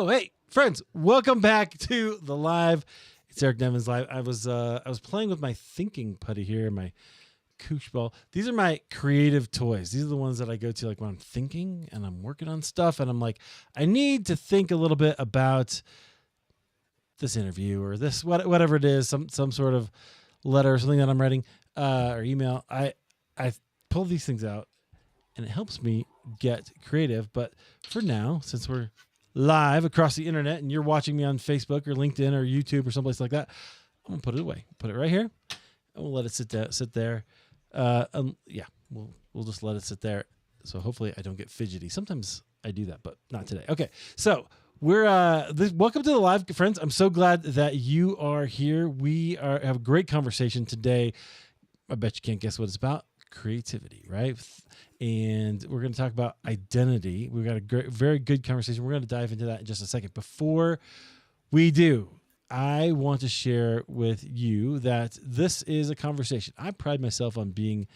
Hey, friends, welcome back to the live. It's Eric Nevins live. I was playing with my thinking putty here, my koosh ball. These are my creative toys. These are the ones that I go to like when I'm thinking and I'm working on stuff, and I'm like, I need to think a little bit about this interview or this whatever it is, some sort of letter or something that I'm writing or email. I pull these things out, and it helps me get creative. But for now, since we're live across the internet and you're watching me on Facebook or LinkedIn or YouTube or someplace like that, I'm gonna put it away. Put it right here, and we'll let it sit there. We'll just let it sit there. So hopefully I don't get fidgety. Sometimes I do that, but not today. Okay, so we're welcome to the live, friends. I'm so glad that you are here. We have a great conversation today. I bet you can't guess what it's about. Creativity, right? And we're going to talk about identity. We've got a very good conversation. We're going to dive into that in just a second. Before we do, I want to share with you that this is a conversation. I pride myself on being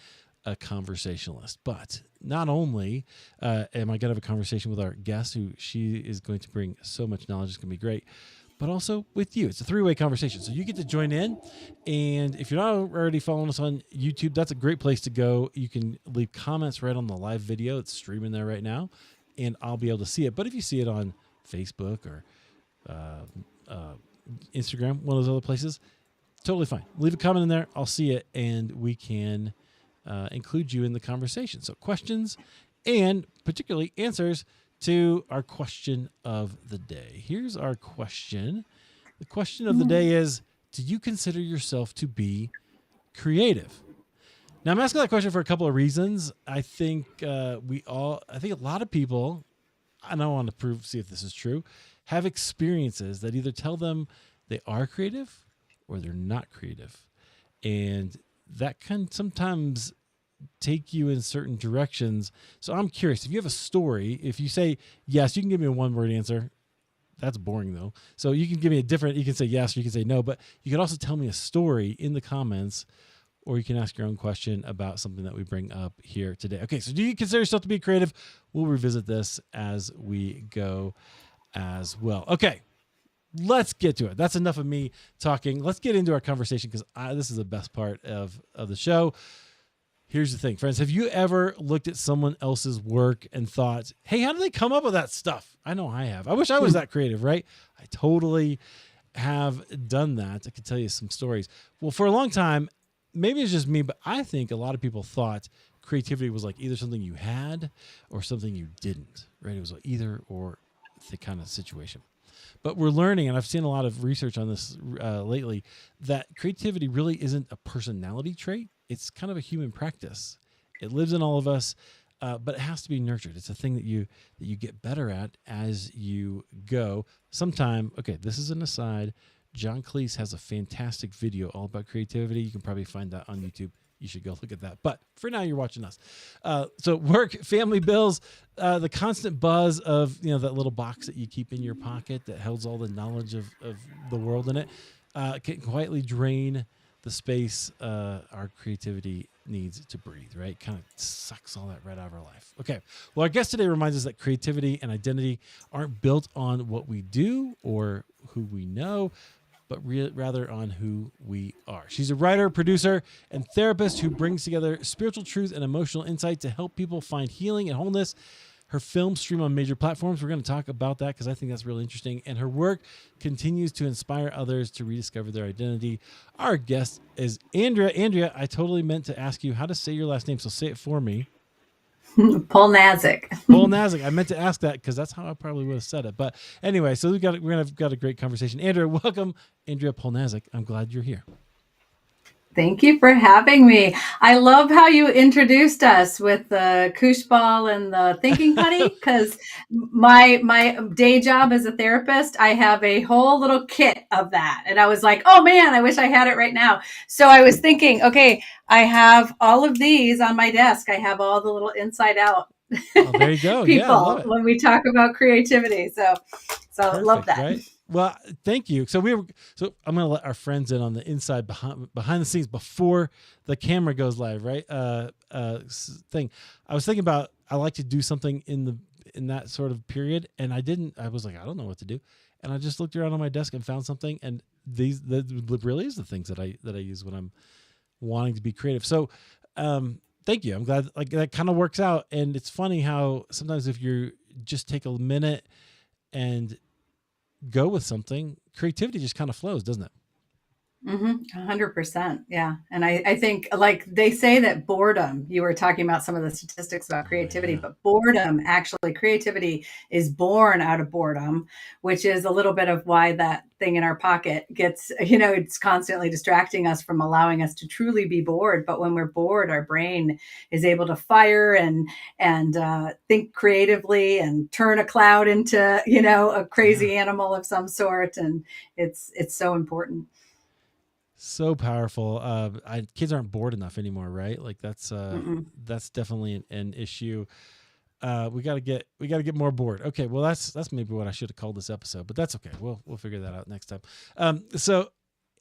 a conversationalist, but not only am I going to have a conversation with our guest, who she is going to bring so much knowledge, it's going to be great, but also with you. It's a three-way conversation. So you get to join in. And if you're not already following us on YouTube, that's a great place to go. You can leave comments right on the live video. It's streaming there right now, and I'll be able to see it. But if you see it on Facebook or Instagram, one of those other places, totally fine. Leave a comment in there. I'll see it, and we can include you in the conversation. So questions and particularly answers to our question of the day. Here's our question. The question of the day is, do you consider yourself to be creative? Now, I'm asking that question for a couple of reasons. I think a lot of people, and I want to see if this is true, have experiences that either tell them they are creative or they're not creative. And that can sometimes take you in certain directions. So I'm curious, if you have a story, if you say yes, you can give me a one-word answer. That's boring though. So you can give me you can say yes or you can say no, but you can also tell me a story in the comments, or you can ask your own question about something that we bring up here today. Okay, so do you consider yourself to be creative? We'll revisit this as we go as well. Okay, let's get to it. That's enough of me talking. Let's get into our conversation, because this is the best part of the show. Here's the thing, friends. Have you ever looked at someone else's work and thought, hey, how did they come up with that stuff? I know I have. I wish I was that creative, right? I totally have done that. I could tell you some stories. Well, for a long time, maybe it's just me, but I think a lot of people thought creativity was like either something you had or something you didn't, right? It was like either or the kind of situation. But we're learning, and I've seen a lot of research on this lately, that creativity really isn't a personality trait. It's kind of a human practice. It lives in all of us, but it has to be nurtured. It's a thing that you get better at as you go. Okay, this is an aside. John Cleese has a fantastic video all about creativity. You can probably find that on YouTube. You should go look at that. But for now, you're watching us. So work, family, bills, the constant buzz of that little box that you keep in your pocket that holds all the knowledge of the world in it can quietly drain the space our creativity needs to breathe, right? Kind of sucks all that right out of our life. Okay. Well, our guest today reminds us that creativity and identity aren't built on what we do or who we know, but rather on who we are. She's a writer, producer, and therapist who brings together spiritual truth and emotional insight to help people find healing and wholeness. Her films stream on major platforms. We're going to talk about that because I think that's really interesting. And her work continues to inspire others to rediscover their identity. Our guest is Andrea. Andrea, I totally meant to ask you how to say your last name, so say it for me. Polnaszek. Polnaszek. I meant to ask that because that's how I probably would have said it. But anyway, so we're gonna have got a great conversation. Andrea, welcome. Andrea Polnaszek. I'm glad you're here. Thank you for having me. I love how you introduced us with the koosh ball and the thinking putty, because my day job as a therapist, I have a whole little kit of that. And I was like, oh man, I wish I had it right now. So I was thinking, okay, I have all of these on my desk. I have all the little inside out there you go. people when we talk about creativity. So Perfect, love that. Right? Well, thank you. So I'm going to let our friends in on the inside behind the scenes before the camera goes live, right? Thing. I was thinking about, I like to do something in in that sort of period. And I was like, I don't know what to do. And I just looked around on my desk and found something. And that really is the things that I use when I'm wanting to be creative. So, thank you. I'm glad like that kind of works out. And it's funny how sometimes if you just take a minute and go with something, creativity just kind of flows, doesn't it? 100%. Yeah. And I think like they say that boredom, you were talking about some of the statistics about Oh creativity, yeah. but boredom, actually creativity is born out of boredom, which is a little bit of why that thing in our pocket gets, it's constantly distracting us from allowing us to truly be bored. But when we're bored, our brain is able to fire and think creatively and turn a cloud into, a Yeah. crazy animal of some sort. And it's so important. So powerful. Kids aren't bored enough anymore, right? Like Mm-mm. that's definitely an issue. We gotta get more bored. Okay, well that's maybe what I should have called this episode, but that's okay. We'll figure that out next time. So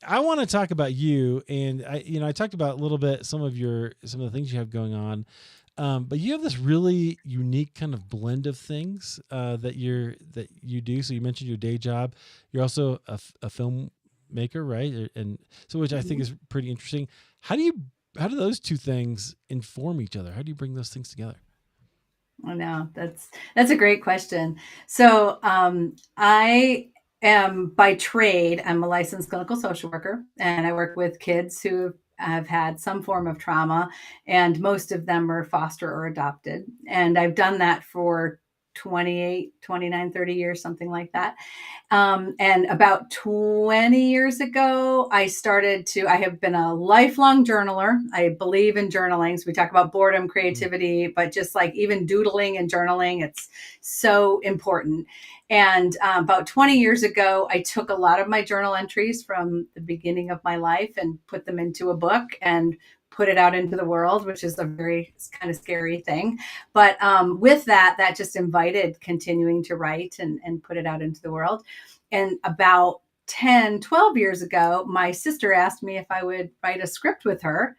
I want to talk about you, and I talked about a little bit some of the things you have going on, but you have this really unique kind of blend of things that you do. So you mentioned your day job. You're also a filmmaker, right? And so which I think is pretty interesting. How do those two things inform each other? How do you bring those things together? I know that's a great question. So I am by trade, I'm a licensed clinical social worker, and I work with kids who have had some form of trauma, and most of them are foster or adopted. And I've done that for 28, 29, 30 years, something like that. And about 20 years ago, I have been a lifelong journaler. I believe in journaling. So we talk about boredom, Mm. creativity, but just like even doodling and journaling, it's so important. And about 20 years ago, I took a lot of my journal entries from the beginning of my life and put them into a book and put it out into the world, which is a very kind of scary thing. But with that just invited continuing to write and put it out into the world. And about 10, 12 years ago, my sister asked me if I would write a script with her.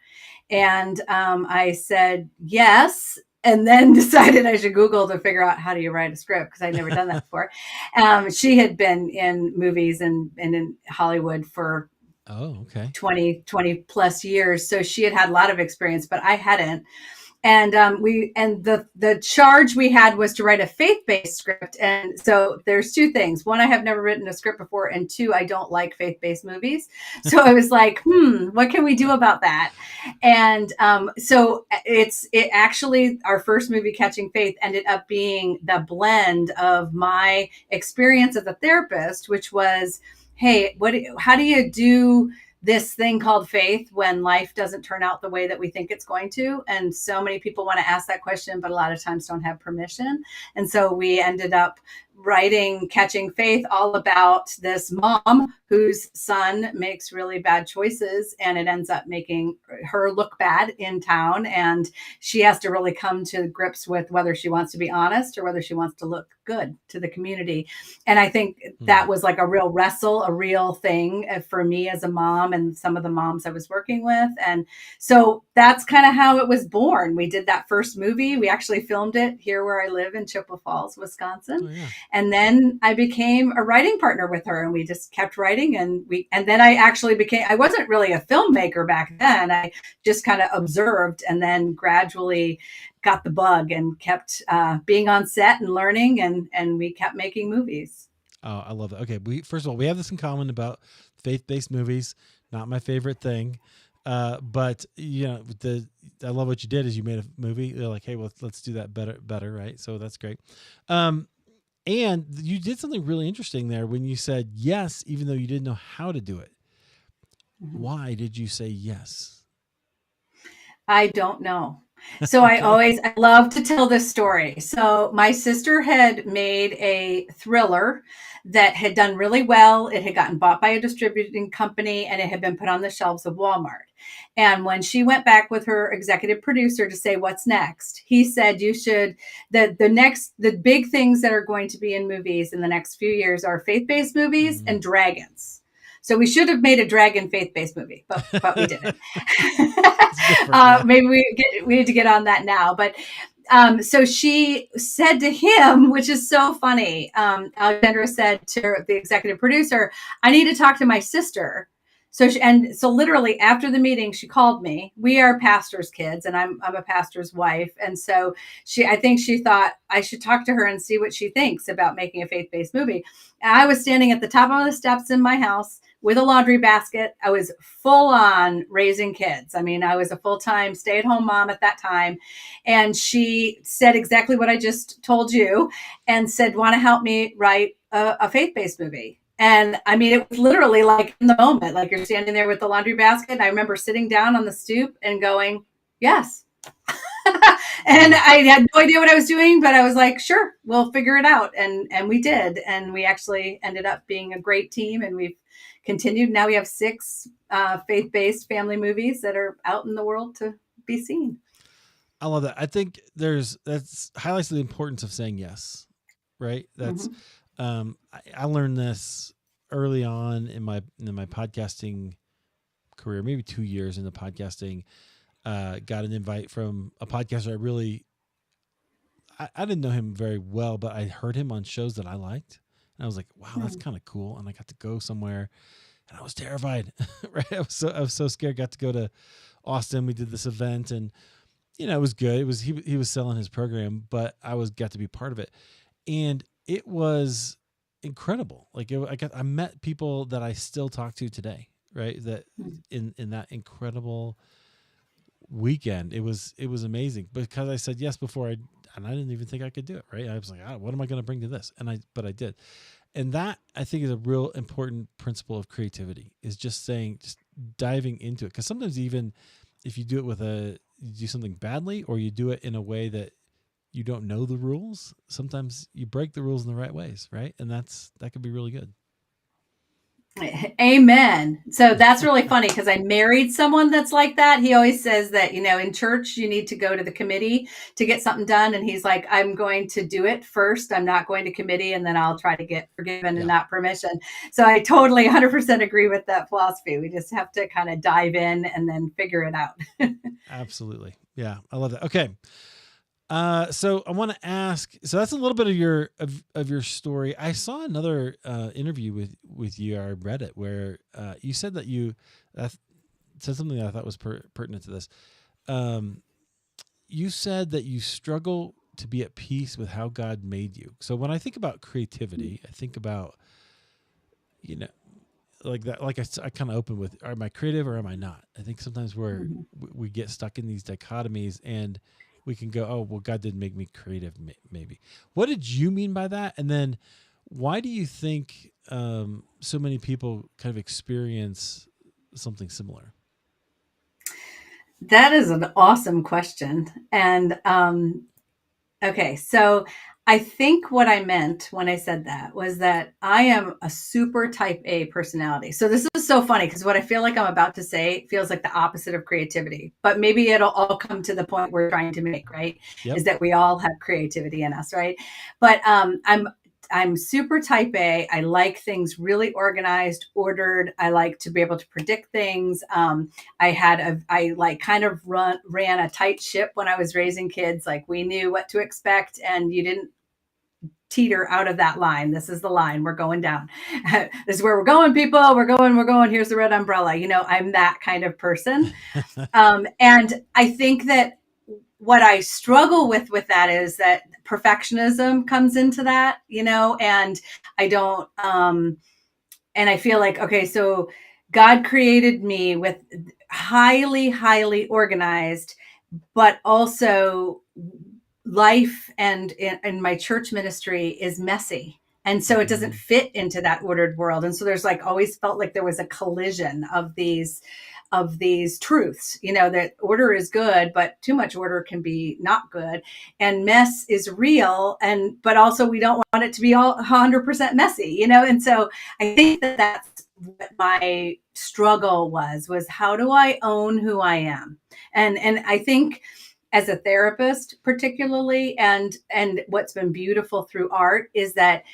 And I said yes, and then decided I should Google to figure out how do you write a script because I'd never done that before. She had been in movies and in Hollywood for Oh, okay. 20 plus years. So she had a lot of experience, but I hadn't. And the charge we had was to write a faith-based script. And so there's two things. One, I have never written a script before, and two, I don't like faith-based movies. So I was like, what can we do about that? And so it actually, our first movie, Catching Faith, ended up being the blend of my experience as a therapist, which was, hey, how do you do this thing called faith when life doesn't turn out the way that we think it's going to? And so many people want to ask that question, but a lot of times don't have permission. And so we ended up writing Catching Faith, all about this mom whose son makes really bad choices, and it ends up making her look bad in town. And she has to really come to grips with whether she wants to be honest or whether she wants to look good to the community. And I think that was like a real wrestle, a real thing for me as a mom and some of the moms I was working with. And so that's kind of how it was born. We did that first movie. We actually filmed it here where I live in Chippewa Falls, Wisconsin. Oh yeah. And then I became a writing partner with her, and we just kept writing. And then I wasn't really a filmmaker back then. I just kind of observed and then gradually got the bug and kept being on set and learning, and we kept making movies. Oh, I love that. Okay, first of all, we have this in common about faith-based movies. Not my favorite thing, but I love what you did is you made a movie. They're like, hey, well, let's do that better, right? So that's great. And you did something really interesting there when you said yes, even though you didn't know how to do it. Mm-hmm. Why did you say yes? I don't know. So Okay. I love to tell this story. So my sister had made a thriller that had done really well. It had gotten bought by a distributing company, and it had been put on the shelves of Walmart. And when she went back with her executive producer to say what's next, he said you should the big things that are going to be in movies in the next few years are faith-based movies and dragons. So we should have made a dragon faith-based movie, but we didn't. It's different, yeah. Maybe we need to get on that now. But So she said to him, which is so funny, Alexandra said to the executive producer, I need to talk to my sister. So literally after the meeting, she called me. We are pastors' kids, and I'm a pastor's wife. And so I think she thought I should talk to her and see what she thinks about making a faith-based movie. And I was standing at the top of the steps in my house with a laundry basket. I was full on raising kids. I mean, I was a full-time stay-at-home mom at that time. And she said exactly what I just told you and said, want to help me write a faith-based movie? And I mean, it was literally like in the moment, like you're standing there with the laundry basket. I remember sitting down on the stoop and going, yes. And I had no idea what I was doing, but I was like, sure, we'll figure it out. And we did. And we actually ended up being a great team, and we've continued. Now we have 6 faith-based family movies that are out in the world to be seen. I love that. I think that's highlights the importance of saying yes, right? That's I learned this early on in my podcasting career, maybe 2 years into podcasting. Got an invite from a podcaster I didn't know him very well, but I heard him on shows that I liked. And I was like, wow, that's kind of cool. And I got to go somewhere, and I was terrified, right? I was so scared. Got to go to Austin. We did this event, and it was good. It was he was selling his program, but I got to be part of it, and it was incredible. Like I met people that I still talk to today, right? That in that incredible weekend, it was amazing because I said yes before and I didn't even think I could do it, right? I was like, what am I going to bring to this? But I did, and that I think is a real important principle of creativity, is just diving into it, because sometimes even if you do it you do something badly, or you do it in a way that you don't know the rules, sometimes you break the rules in the right ways, right? And that could be really good. Amen. So that's really funny, because I married someone that's like that. He always says that, in church, you need to go to the committee to get something done. And he's like, I'm going to do it first. I'm not going to committee, and then I'll try to get forgiven and not permission. So I totally 100% agree with that philosophy. We just have to kind of dive in and then figure it out. Absolutely. Yeah. I love that. Okay. So I want to ask, so that's a little bit of your story. I saw another interview with you. I read it where you said that you said something that I thought was pertinent to this. You said that you struggle to be at peace with how God made you. So when I think about creativity, I think about, like that, like I kind of open with, am I creative or am I not? I think sometimes we get stuck in these dichotomies, and we can go, oh, well, God didn't make me creative, maybe. What did you mean by that? And then why do you think so many people kind of experience something similar? That is an awesome question. And okay, so I think what I meant when I said that was that I am a super type A personality. So this is so funny, because what I feel like I'm about to say feels like the opposite of creativity, but maybe it'll all come to the point we're trying to make, right? Yep. Is that we all have creativity in us, right? But I'm super type A. I like things really organized, ordered. I like to be able to predict things. I like kind of ran a tight ship when I was raising kids. Like, we knew what to expect, and you didn't teeter out of that line. This is the line. We're going down. This is where we're going, people. We're going. Here's the red umbrella. I'm that kind of person. And I think that what I struggle with that is that perfectionism comes into that, and I don't, and I feel like, okay, so God created me with highly, highly organized, but also life and in my church ministry is messy. And so it doesn't fit into that ordered world. And so there's like always felt like there was a collision of these truths, that order is good, but too much order can be not good. And mess is real. But also we don't want it to be all 100% messy, And so I think that that's what my struggle was how do I own who I am? And I think, as a therapist particularly, and what's been beautiful through art is that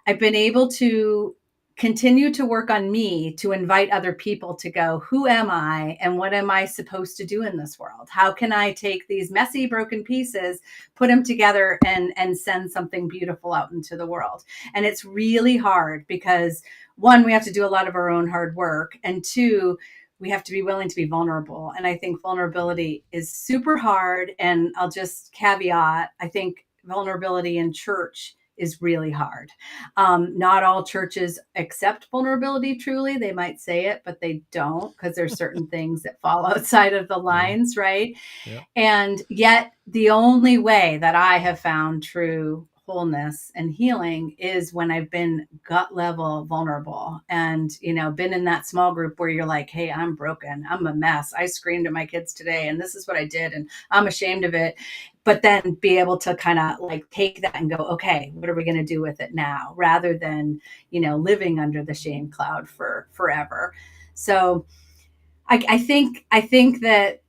I've been able to continue to work on me to invite other people to go, who am I and what am I supposed to do in this world? How can I take these messy, broken pieces, put them together and send something beautiful out into the world? And it's really hard because one, we have to do a lot of our own hard work. And two, we have to be willing to be vulnerable. And I think vulnerability is super hard. And I'll just caveat, I think vulnerability in church is really hard. Not all churches accept vulnerability truly. They might say it, but they don't, because there's certain things that fall outside of the lines, right? Yeah. And yet, the only way that I have found true wholeness and healing is when I've been gut level vulnerable and, been in that small group where you're like, hey, I'm broken. I'm a mess. I screamed at my kids today and this is what I did. And I'm ashamed of it. But then be able to kind of like take that and go, okay, what are we going to do with it now? Rather than, living under the shame cloud for forever. So I think that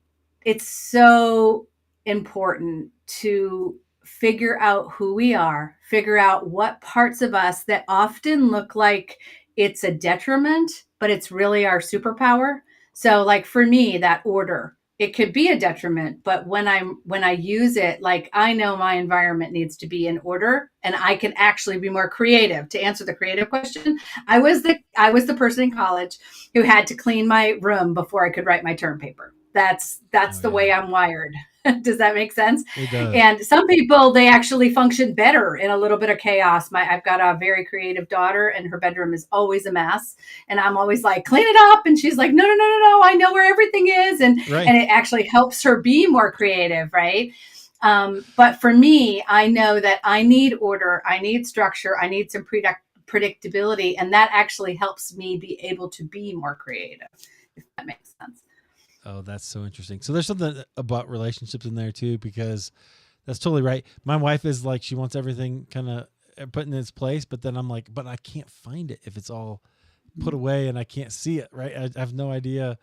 it's so important to figure out who we are, figure out what parts of us that often look like it's a detriment, but it's really our superpower. So like for me, that order, it could be a detriment, but when I use it, like I know my environment needs to be in order and I can actually be more creative. To answer the creative question, I was the person in college who had to clean my room before I could write my term paper. That's the way I'm wired. Does that make sense? It does. And some people, they actually function better in a little bit of chaos. I've got a very creative daughter and her bedroom is always a mess. And I'm always like, clean it up. And she's like, no, no, no, no, no. I know where everything is. Right. And it actually helps her be more creative. Right. But for me, I know that I need order. I need structure. I need some predictability. And that actually helps me be able to be more creative, if that makes sense. Oh, that's so interesting. So there's something about relationships in there too, because that's totally right. My wife is like, she wants everything kind of put in its place, but then I'm like, but I can't find it if it's all put away and I can't see it. Right. I have no idea.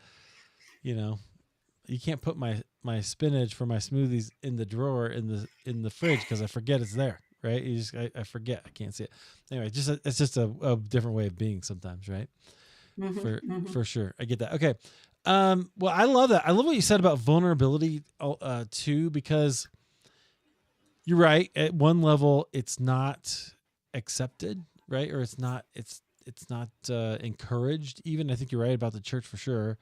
You can't put my spinach for my smoothies in the drawer in the fridge because I forget it's there. Right. I forget. I can't see it. Anyway, it's just a different way of being sometimes. Right. For sure. I get that. Okay. Well, I love that. I love what you said about vulnerability, too, because you're right. At one level, it's not accepted, right? Or it's not encouraged. Even I think you're right about the church for sure.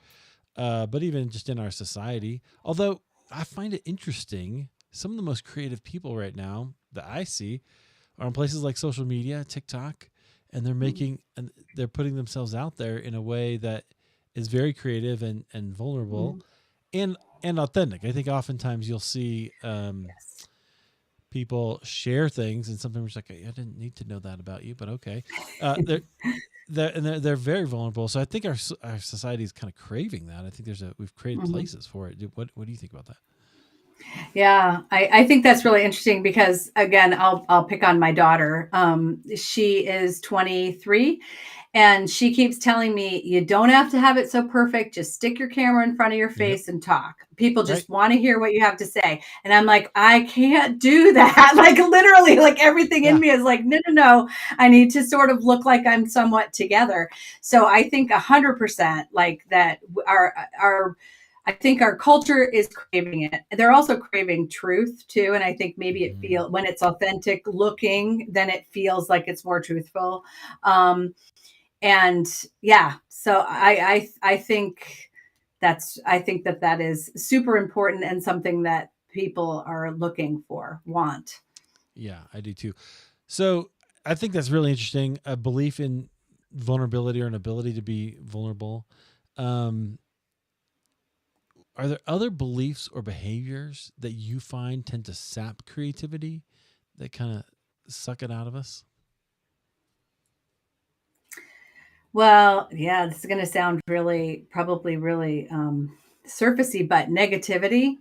But even just in our society, although I find it interesting, some of the most creative people right now that I see are on places like social media, TikTok, and they're putting themselves out there in a way that is very creative and vulnerable and authentic. I think oftentimes you'll see people share things and sometimes like, I didn't need to know that about you, but okay. They're very vulnerable. So I think our society is kind of craving that. I think we've created places for it. What do you think about that? Yeah, I think that's really interesting because again, I'll pick on my daughter. She is 23 and she keeps telling me, you don't have to have it so perfect. Just stick your camera in front of your Yep. face and talk. People just Right. want to hear what you have to say. And I'm like, I can't do that. Like literally, like everything in me is like, no, no, no. I need to sort of look like I'm somewhat together. So I think 100% like that I think our culture is craving it. They're also craving truth too. And I think maybe when it's authentic looking, then it feels like it's more truthful. And yeah, so I think that is super important and something that people are looking for, want. Yeah, I do too. So I think that's really interesting. A belief in vulnerability or an ability to be vulnerable. Are there other beliefs or behaviors that you find tend to sap creativity that kind of suck it out of us? Well, yeah, this is going to sound probably really surfacey, but negativity.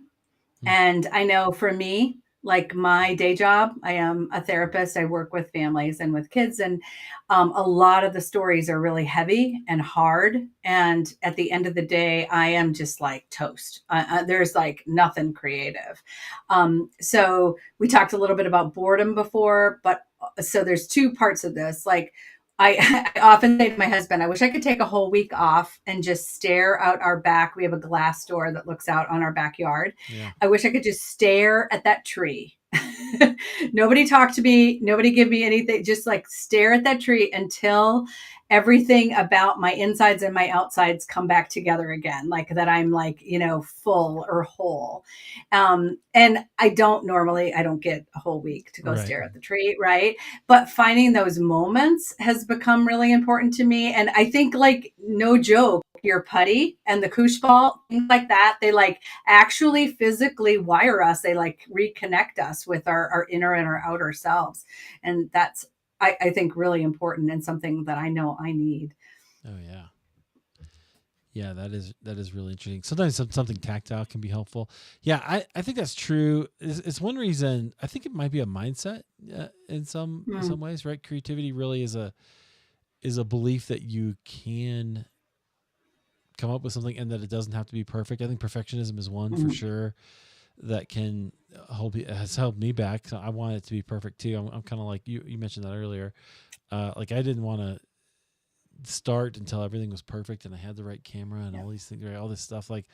Hmm. And I know for me, like my day job, I am a therapist. I work with families and with kids, and a lot of the stories are really heavy and hard. And at the end of the day, I am just like toast. There's like nothing creative. So we talked a little bit about boredom before, but so there's two parts of this. Like I often say to my husband, I wish I could take a whole week off and just stare out our back. We have a glass door that looks out on our backyard. Yeah. I wish I could just stare at that tree. Nobody talk to me. Nobody give me anything. Just like stare at that tree until everything about my insides and my outsides come back together again. Like that I'm like, full or whole. And I don't get a whole week to go Right. stare at the tree. Right. But finding those moments has become really important to me. And I think, like, no joke, your putty and the koosh ball, things like that, they like actually physically wire us. They like reconnect us with our inner and our outer selves. And that's, I think, really important and something that I know I need. Oh yeah. Yeah, that is really interesting. Sometimes something tactile can be helpful. Yeah, I think that's true. It's one reason. I think it might be a mindset in some ways, right? Creativity really is a belief that you can come up with something and that it doesn't have to be perfect. I think perfectionism is one for sure that can has held me back. So I want it to be perfect too. I'm kind of like you mentioned that earlier. Like I didn't want to start until everything was perfect and I had the right camera and all these things, right? All this stuff, like,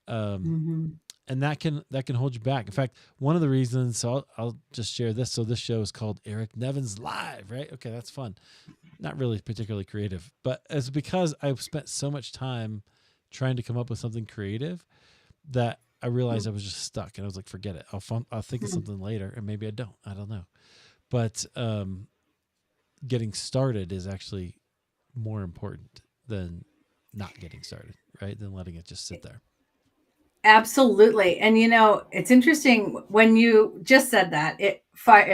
and that can hold you back. In fact, one of the reasons, so I'll just share this. So this show is called Eric Nevins Live, right? Okay, that's fun. Not really particularly creative, but it's because I've spent so much time trying to come up with something creative that I realized I was just stuck, and I was like, forget it. I'll think of something later, and maybe I don't know. But getting started is actually more important than not getting started, right? Than letting it just sit there. Absolutely. And it's interesting when you just said that, it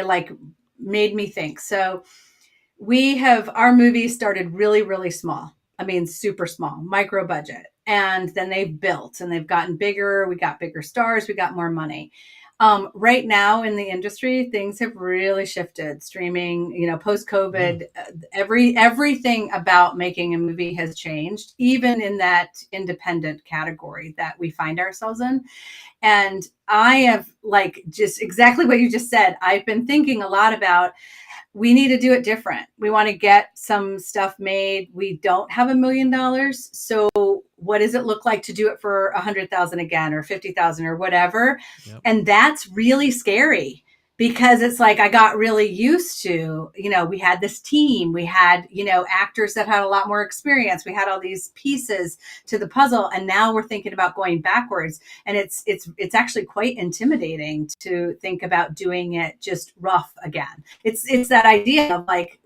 like made me think. So our movie started really, really small. I mean, super small, micro budget. And then they've built and they've gotten bigger. We got bigger stars. We got more money. Right now in the industry, things have really shifted. Streaming, post COVID, everything about making a movie has changed, even in that independent category that we find ourselves in. And I have, like, just exactly what you just said. I've been thinking a lot about, we need to do it different. We want to get some stuff made. We don't have $1 million. So what does it look like to do it for 100,000 again, or 50,000 or whatever? Yep. And that's really scary, because it's like, I got really used to, we had this team, we had, actors that had a lot more experience. We had all these pieces to the puzzle. And now we're thinking about going backwards. And it's actually quite intimidating to think about doing it just rough again. It's that idea of, like,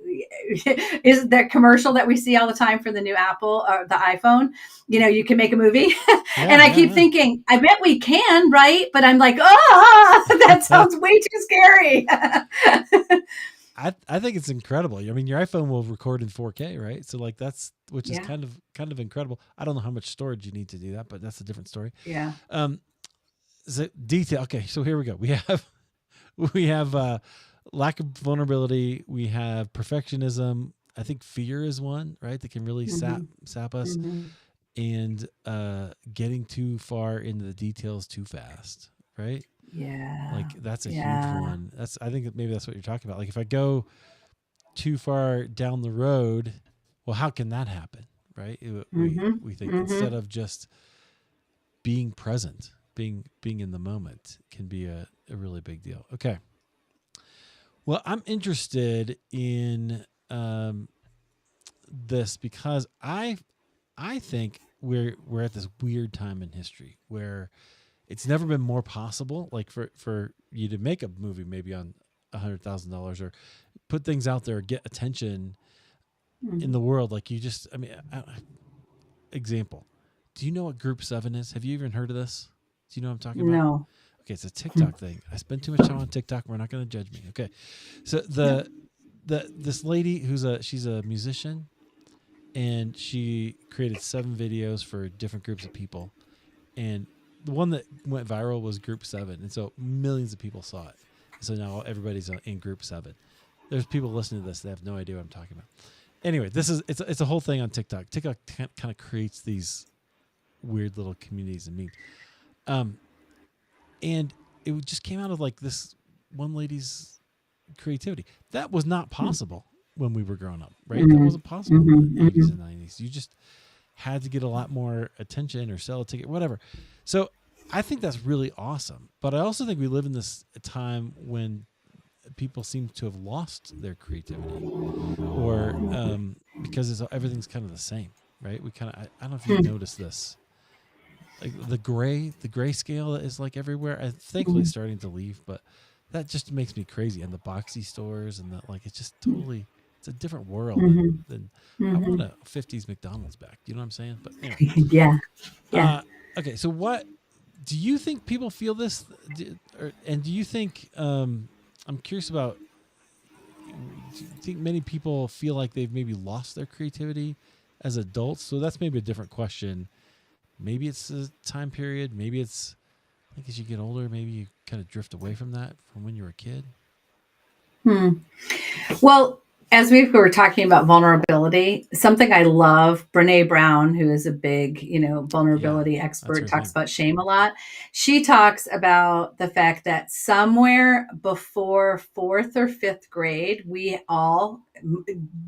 is that commercial that we see all the time for the new Apple or the iPhone, you can make a movie. And I keep thinking, I bet we can, right? But I'm like, that sounds way too scary. I think it's incredible. I mean, your iPhone will record in 4K, right? So like which is kind of incredible. I don't know how much storage you need to do that, but that's a different story. Yeah. So detail. Okay, so here we go. We have lack of vulnerability. We have perfectionism. I think fear is one, right? That can really sap us, and getting too far into the details too fast, right? Yeah. Like that's a huge one. I think maybe that's what you're talking about. Like if I go too far down the road, well, how can that happen? Right. We think instead of just being present, being in the moment can be a really big deal. Okay. Well, I'm interested in this because I think we're at this weird time in history where it's never been more possible, like for you to make a movie maybe on $100,000 or put things out there, get attention in the world. Like example. Do you know what Group 7 is? Have you even heard of this? Do you know what I'm talking about? No. Okay, it's a TikTok thing. I spend too much time on TikTok. We're not going to judge me. Okay, so this lady she's a musician, and she created 7 videos for different groups of people, and the one that went viral was Group 7, and so millions of people saw it. So now everybody's in Group 7. There's people listening to this that have no idea what I'm talking about. Anyway, it's a whole thing on TikTok. TikTok kind of creates these weird little communities and memes. And it just came out of like this one lady's creativity. That was not possible when we were growing up, right? That Mm-hmm. wasn't possible in Mm-hmm. the 80s Mm-hmm. and 90s. You just had to get a lot more attention or sell a ticket, whatever. So I think that's really awesome. But I also think we live in this time when people seem to have lost their creativity, or because everything's kind of the same, right? We kind of, I don't know if you've noticed this, like the gray scale is like everywhere. I thankfully Mm-hmm. starting to leave, but that just makes me crazy. And the boxy stores and the, like, it's just totally, it's a different world Mm-hmm. than I want Mm-hmm. a 50s McDonald's back. You know what I'm saying? But anyway, Yeah. Yeah. uh, okay. So what do you think people feel this, and do you think, I'm curious about, do you think many people feel like they've maybe lost their creativity as adults? So that's maybe a different question. Maybe it's a time period. Maybe it's like as you get older, maybe you kind of drift away from that from when you were a kid. Hmm. Well, as we were talking about vulnerability, something I love, Brene Brown, who is a big, Yeah, vulnerability that's expert, her talks thing. about shame a lot. She talks about the fact that somewhere before fourth or fifth grade, we all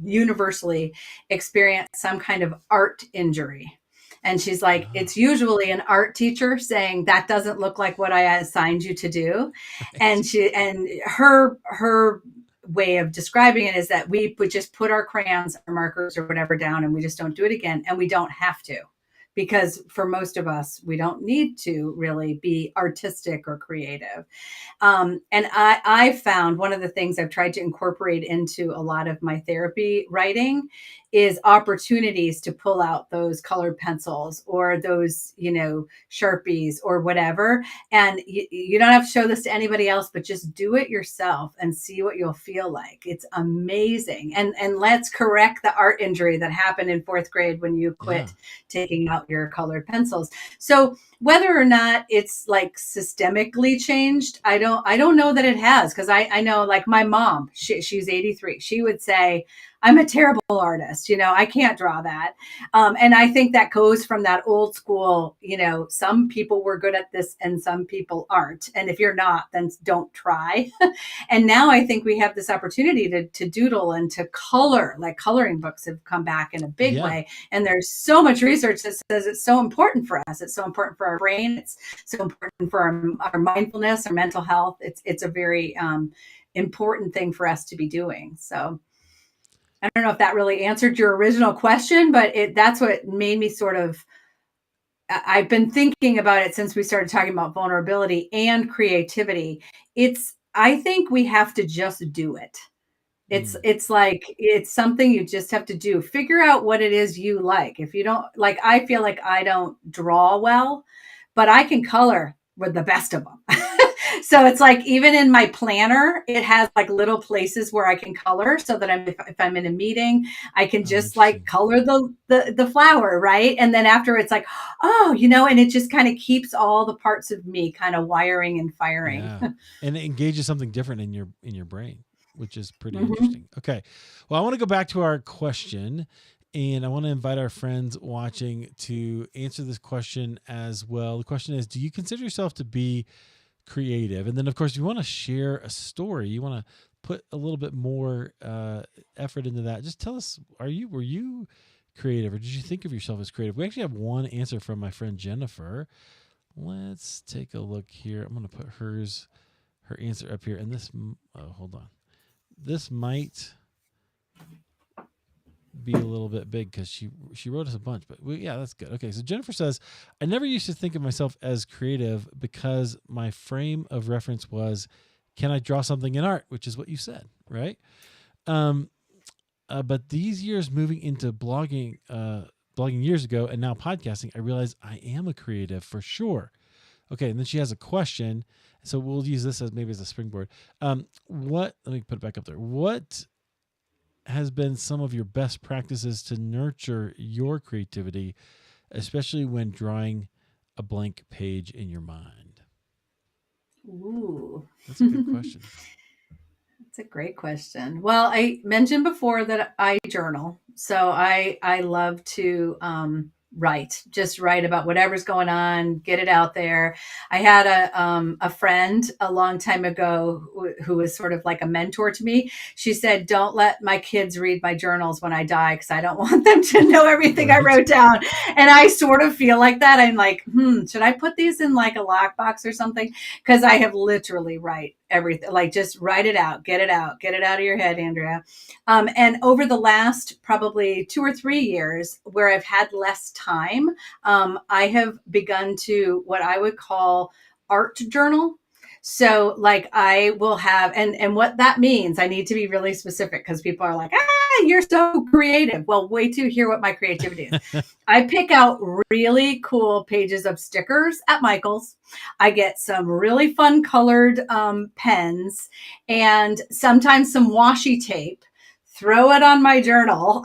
universally experience some kind of art injury. And she's like, Oh, it's usually an art teacher saying that doesn't look like what I assigned you to do. right. And her way of describing it is that we would just put our crayons or markers or whatever down and we just don't do it again, and we don't have to, because for most of us we don't need to really be artistic or creative. And I found one of the things I've tried to incorporate into a lot of my therapy writing is opportunities to pull out those colored pencils or those, Sharpies or whatever. And you don't have to show this to anybody else, but just do it yourself and see what you'll feel like. It's amazing. And let's correct the art injury that happened in fourth grade when you Yeah. quit taking out your colored pencils. So whether or not it's like systemically changed, I don't know that it has, because I know, like, my mom, she's 83, she would say I'm a terrible artist, I can't draw that. And I think that goes from that old school, some people were good at this and some people aren't, and if you're not, then don't try. And now I think we have this opportunity to doodle and to color. Like, coloring books have come back in a big Yeah. way, and there's so much research that says it's so important for us. It's so important for our brain. It's so important for our mindfulness, our mental health. It's a very important thing for us to be doing. So I don't know if that really answered your original question, but that's what made me sort of, I've been thinking about it since we started talking about vulnerability and creativity. I think we have to just do it. It's Mm. it's like it's something you just have to do. Figure out what it is you like. If you don't like, I feel like I don't draw well, but I can color with the best of them. So it's like, even in my planner, it has like little places where I can color, so that if I'm in a meeting, I can Oh, just like interesting. color the flower, right? And then after, it's like, oh, and it just kind of keeps all the parts of me kind of wiring and firing. Yeah, and it engages something different in your brain, which is pretty Hmm. interesting. Okay, well, I want to go back to our question, and I want to invite our friends watching to answer this question as well. The question is, do you consider yourself to be creative? And then, of course, if you want to share a story, you want to put a little bit more effort into that. Just tell us, were you creative, or did you think of yourself as creative? We actually have one answer from my friend Jennifer. Let's take a look here. I'm going to put her answer up here. And this, hold on. This might be a little bit big because she wrote us a bunch, but yeah, that's good. Okay, so Jennifer says, I never used to think of myself as creative because my frame of reference was, can I draw something in art, which is what you said, right? Um, but these years moving into blogging years ago, and now podcasting, I realized I am a creative for sure. Okay, and then she has a question, so we'll use this as maybe as a springboard. Let me put it back up there. What has been some of your best practices to nurture your creativity, especially when drawing a blank page in your mind? Ooh. That's a good question. That's a great question. Well, I mentioned before that I journal. So I love to write, just write about whatever's going on, get it out there. I had a friend a long time ago who was sort of like a mentor to me. She said, don't let my kids read my journals when I die, because I don't want them to know everything I wrote down. And I sort of feel like that. I'm like, should I put these in like a lockbox or something? Because I have literally write everything, like just write it out, get it out of your head, Andrea. And over the last probably 2 or 3 years where I've had less time, I have begun to what I would call art journal. So like I will have, and what that means, I need to be really specific because people are like, you're so creative. Well, wait to hear what my creativity is. I pick out really cool pages of stickers at Michael's. I get some really fun colored pens and sometimes some washi tape, throw it on my journal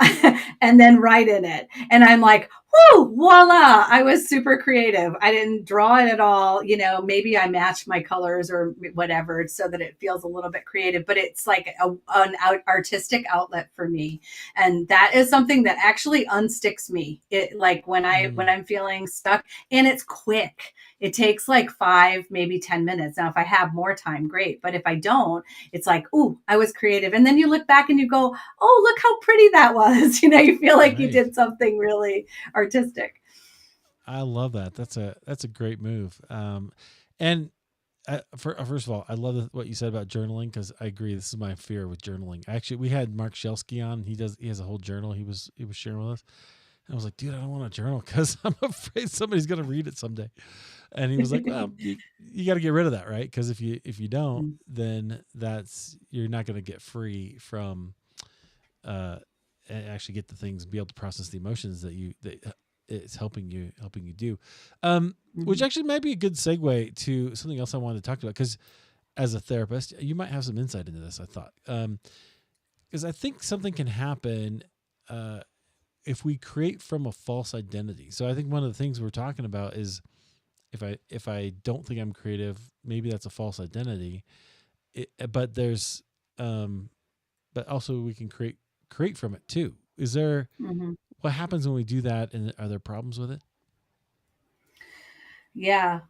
and then write in it. And I'm like, whoo, voila, I was super creative. I didn't draw it at all. Maybe I matched my colors or whatever so that it feels a little bit creative, but it's like an artistic outlet for me. And that is something that actually unsticks me. It like when I'm feeling stuck, and it's quick. It takes like 5, maybe 10 minutes. Now, if I have more time, great. But if I don't, it's like, ooh, I was creative. And then you look back and you go, oh, look how pretty that was. You feel like you did something really artistic. I love that. That's a great move. And first of all, I love what you said about journaling, because I agree. This is my fear with journaling. Actually, we had Mark Shelsky on. He has a whole journal he was sharing with us. And I was like, dude, I don't want a journal because I'm afraid somebody's going to read it someday. And he was like, well, you got to get rid of that, right? Because if you don't, then you're not going to get free from actually get the things, be able to process the emotions that it's helping you do. Which actually might be a good segue to something else I wanted to talk about, because as a therapist, you might have some insight into this, I thought. Because I think something can happen if we create from a false identity. So I think one of the things we're talking about is if I don't think I'm creative, maybe that's a false identity. But there's but also we can create from it too. Is there what happens when we do that, and are there problems with it? Yeah.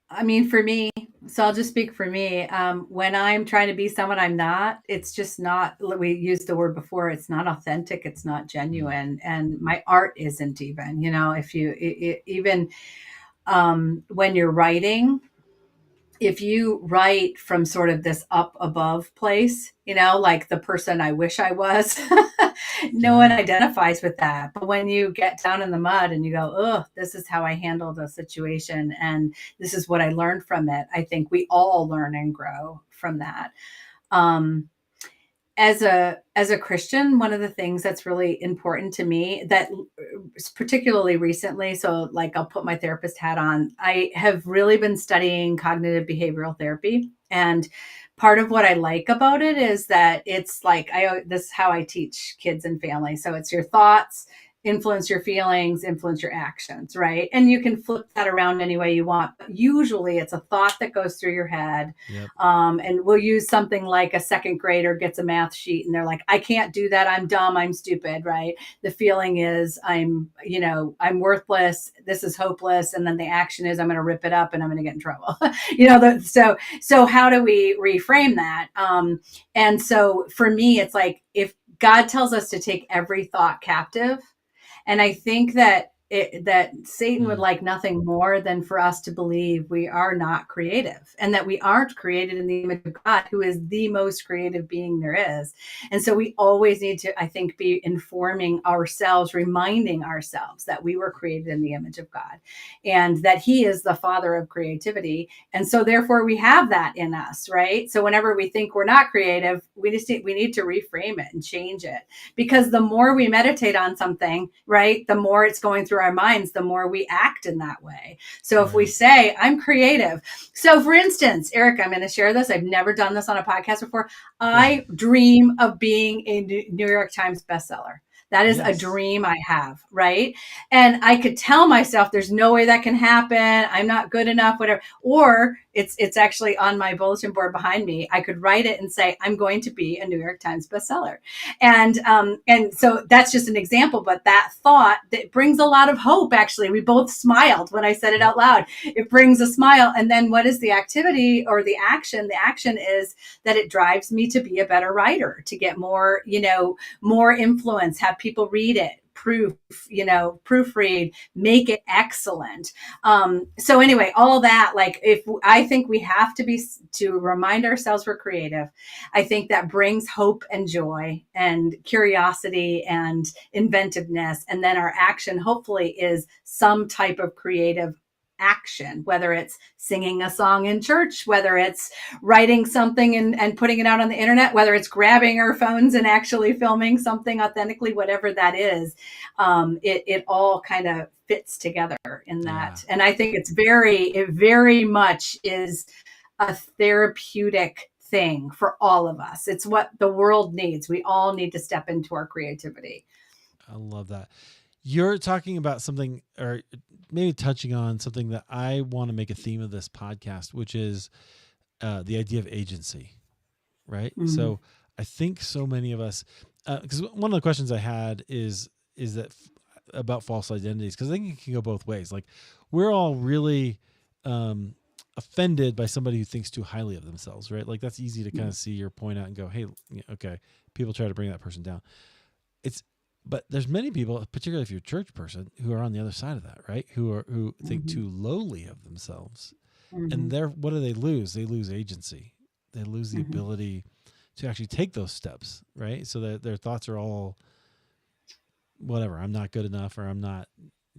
I mean, for me, so I'll just speak for me. When I'm trying to be someone I'm not, it's just not, we used the word before, it's not authentic, it's not genuine. And my art isn't even, if you, even when you're writing, if you write from sort of this up above place, like the person I wish I was, no one identifies with that. But when you get down in the mud and you go, oh, this is how I handled a situation and this is what I learned from it, I think we all learn and grow from that. As a Christian, one of the things that's really important to me, that particularly recently, so like I'll put my therapist hat on, I have really been studying cognitive behavioral therapy. And part of what I like about it is that it's like, this is how I teach kids and families. So it's your thoughts influence your feelings, influence your actions, right? And you can flip that around any way you want. But usually it's a thought that goes through your head. Yep. And we'll use something like a second grader gets a math sheet and they're like, I can't do that. I'm dumb. I'm stupid, right? The feeling is I'm worthless. This is hopeless. And then the action is I'm going to rip it up and I'm going to get in trouble. So how do we reframe that? And so for me, it's like, if God tells us to take every thought captive, and I think that Satan would like nothing more than for us to believe we are not creative and that we aren't created in the image of God, who is the most creative being there is. And so we always need to, I think, be informing ourselves, reminding ourselves that we were created in the image of God and that he is the father of creativity. And so therefore we have that in us, right? So whenever we think we're not creative, we need to reframe it and change it, because the more we meditate on something, right, the more it's going through our minds, the more we act in that way. So if we say, I'm creative. So for instance, Eric, I'm going to share this. I've never done this on a podcast before. I dream of being a New York Times bestseller. That is a dream I have, right? And I could tell myself there's no way that can happen. I'm not good enough, whatever. Or it's actually on my bulletin board behind me. I could write it and say, I'm going to be a New York Times bestseller. And so that's just an example, but that thought that brings a lot of hope. Actually, we both smiled when I said it out loud. It brings a smile. And then what is the activity or the action? The action is that it drives me to be a better writer, to get more, more influence, have people read it, proofread, make it excellent. So anyway, all that, like, if I think we have to remind ourselves we're creative. I think that brings hope and joy and curiosity and inventiveness. And then our action hopefully is some type of creative action, whether it's singing a song in church, whether it's writing something and putting it out on the internet, whether it's grabbing our phones and actually filming something authentically, whatever that is. It all kind of fits together in that. And I think it very much is a therapeutic thing for all of us. It's what the world needs. We all need to step into our creativity. I love that. You're talking about something, or maybe touching on something that I want to make a theme of this podcast, which is the idea of agency, right? Mm-hmm. So I think so many of us, because one of the questions I had is that about false identities, because I think it can go both ways. Like, we're all really offended by somebody who thinks too highly of themselves, right? Like, that's easy to kind of see or point out and go, hey, okay, people try to bring that person down. But there's many people, particularly if you're a church person, who are on the other side of that, right? Who think too lowly of themselves. And what do they lose? They lose agency. They lose the ability to actually take those steps, right? So that their thoughts are all, whatever, I'm not good enough, or I'm not,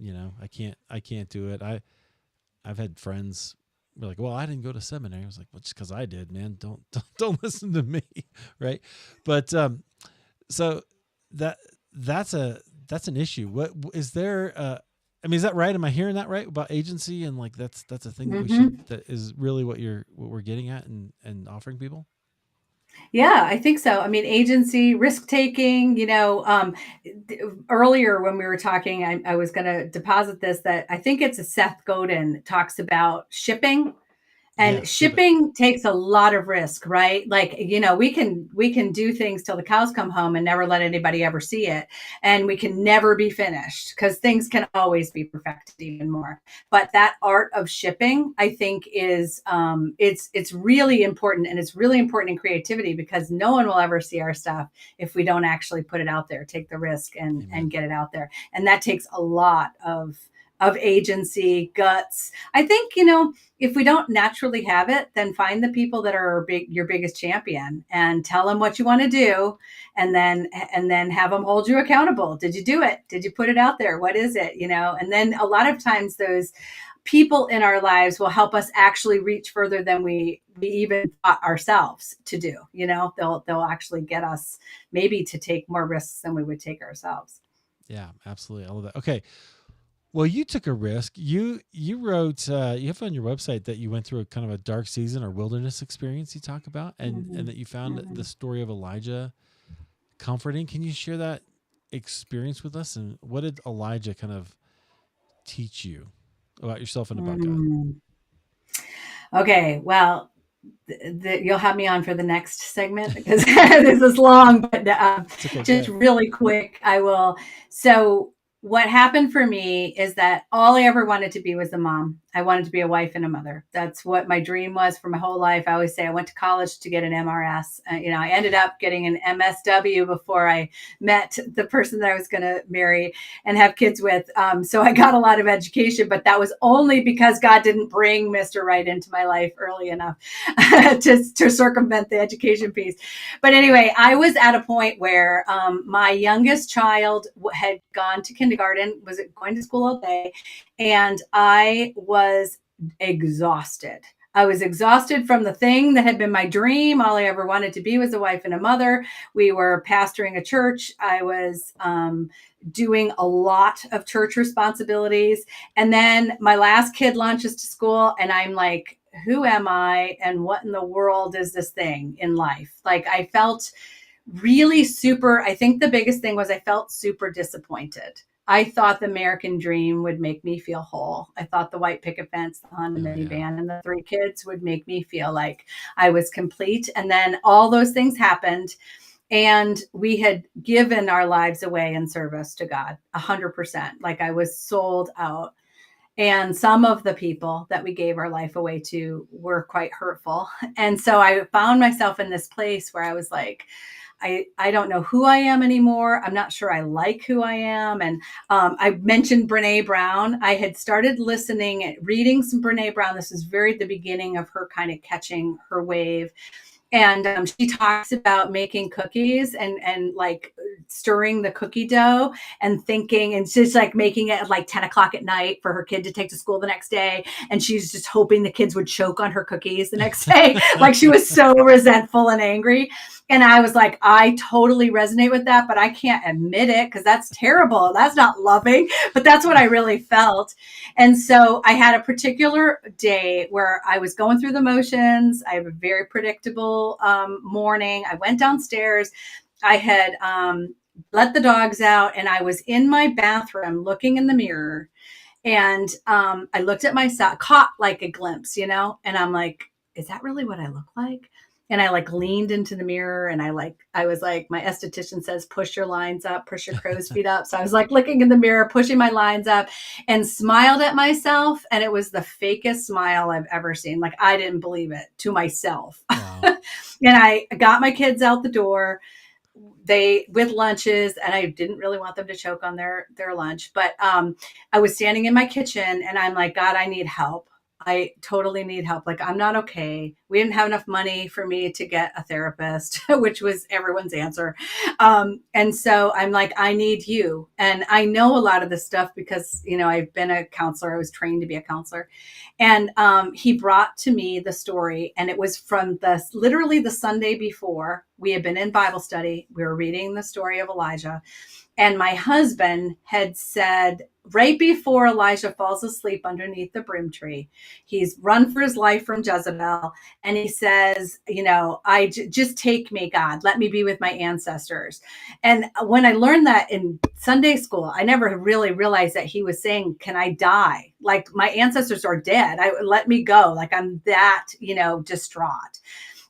I can't do it. I've had friends be like, well, I didn't go to seminary. I was like, well, just because I did, man, don't listen to me, right? But so that's an issue. What is there? Is that right? Am I hearing that right about agency? And like, that's a thing that is really what we're getting at and offering people. Yeah, I think so. Agency, risk taking, earlier when we were talking, I was going to deposit this, that I think it's a Seth Godin talks about shipping. And shipping takes a lot of risk, right? Like, we can do things till the cows come home and never let anybody ever see it. And we can never be finished, because things can always be perfected even more. But that art of shipping, I think, is it's really important. And it's really important in creativity, because no one will ever see our stuff if we don't actually put it out there, take the risk and get it out there. And that takes a lot of agency, guts. I think, if we don't naturally have it, then find the people that are your biggest champion and tell them what you want to do, and then have them hold you accountable. Did you do it? Did you put it out there? What is it? And then a lot of times those people in our lives will help us actually reach further than we even thought ourselves to do. They'll actually get us maybe to take more risks than we would take ourselves. Yeah, absolutely. I love that. Okay. Well, you took a risk. You wrote, you have on your website that you went through a kind of a dark season or wilderness experience you talk about, and that you found the story of Elijah comforting. Can you share that experience with us? And what did Elijah kind of teach you about yourself and about God? Okay, well, you'll have me on for the next segment, because this is long, but just really quick, I will. So what happened for me is that all I ever wanted to be was a mom. I wanted to be a wife and a mother. That's what my dream was for my whole life. I always say I went to college to get an MRS. I ended up getting an MSW before I met the person that I was going to marry and have kids with. So I got a lot of education, but that was only because God didn't bring Mr. Right into my life early enough to circumvent the education piece. But anyway, I was at a point where my youngest child had gone to kindergarten, was going to school all day, and I was exhausted. I was exhausted from the thing that had been my dream. All I ever wanted to be was a wife and a mother. We were pastoring a church. I was doing a lot of church responsibilities. And then my last kid launches to school, and I'm like, who am I? And what in the world is this thing in life? Like, I felt really super, I think the biggest thing was I felt super disappointed. I thought the American dream would make me feel whole. I thought the white picket fence, the Honda Oh, yeah. minivan, and the 3 kids would make me feel like I was complete. And then all those things happened, and we had given our lives away in service to God 100%. Like I was sold out. And some of the people that we gave our life away to were quite hurtful. And so I found myself in this place where I was like, I don't know who I am anymore. I'm not sure I like who I am. And I mentioned Brene Brown. I had started listening, reading some Brene Brown. This is very at the beginning of her kind of catching her wave. And she talks about making cookies and like stirring the cookie dough and thinking, and she's like making it at like 10 o'clock at night for her kid to take to school the next day. And she's just hoping the kids would choke on her cookies the next day. Like she was so resentful and angry. And I was like, I totally resonate with that, but I can't admit it because that's terrible. That's not loving, but that's what I really felt. And so I had a particular day where I was going through the motions. I have a very predictable morning. I went downstairs. I had let the dogs out, and I was in my bathroom looking in the mirror. And I looked at myself, caught like a glimpse, and I'm like, is that really what I look like? And I like leaned into the mirror, and I was like, my esthetician says, push your lines up, push your crow's feet up. So I was like looking in the mirror, pushing my lines up, and smiled at myself. And it was the fakest smile I've ever seen. Like I didn't believe it to myself. Wow. And I got my kids out the door, with lunches, and I didn't really want them to choke on their lunch. But I was standing in my kitchen, and I'm like, God, I need help. I totally need help. Like, I'm not okay. We didn't have enough money for me to get a therapist, which was everyone's answer. And so I'm like, I need you. And I know a lot of this stuff because, I've been a counselor. I was trained to be a counselor. And he brought to me the story, and it was from literally the Sunday before. We had been in Bible study. We were reading the story of Elijah. And my husband had said, right before Elijah falls asleep underneath the broom tree, he's run for his life from Jezebel. And he says, just take me, God, let me be with my ancestors. And when I learned that in Sunday school, I never really realized that he was saying, can I die? Like my ancestors are dead. Let me go. Like I'm that, distraught.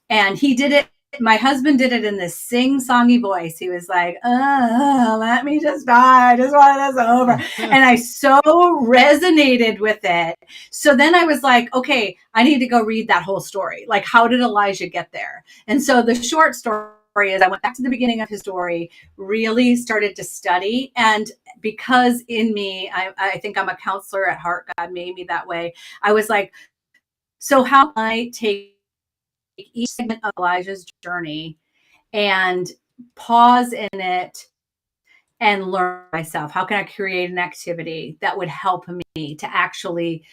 And he did it. My husband did it in this sing-songy voice. He was like, let me just die. I just want this over. And I so resonated with it. So then I was like, okay, I need to go read that whole story. Like, how did Elijah get there? And so the short story is I went back to the beginning of his story, really started to study. And because in me, I think I'm a counselor at heart. God made me that way. I was like, so how can I take each segment of Elijah's journey and pause in it and learn myself? How can I create an activity that would help me to actually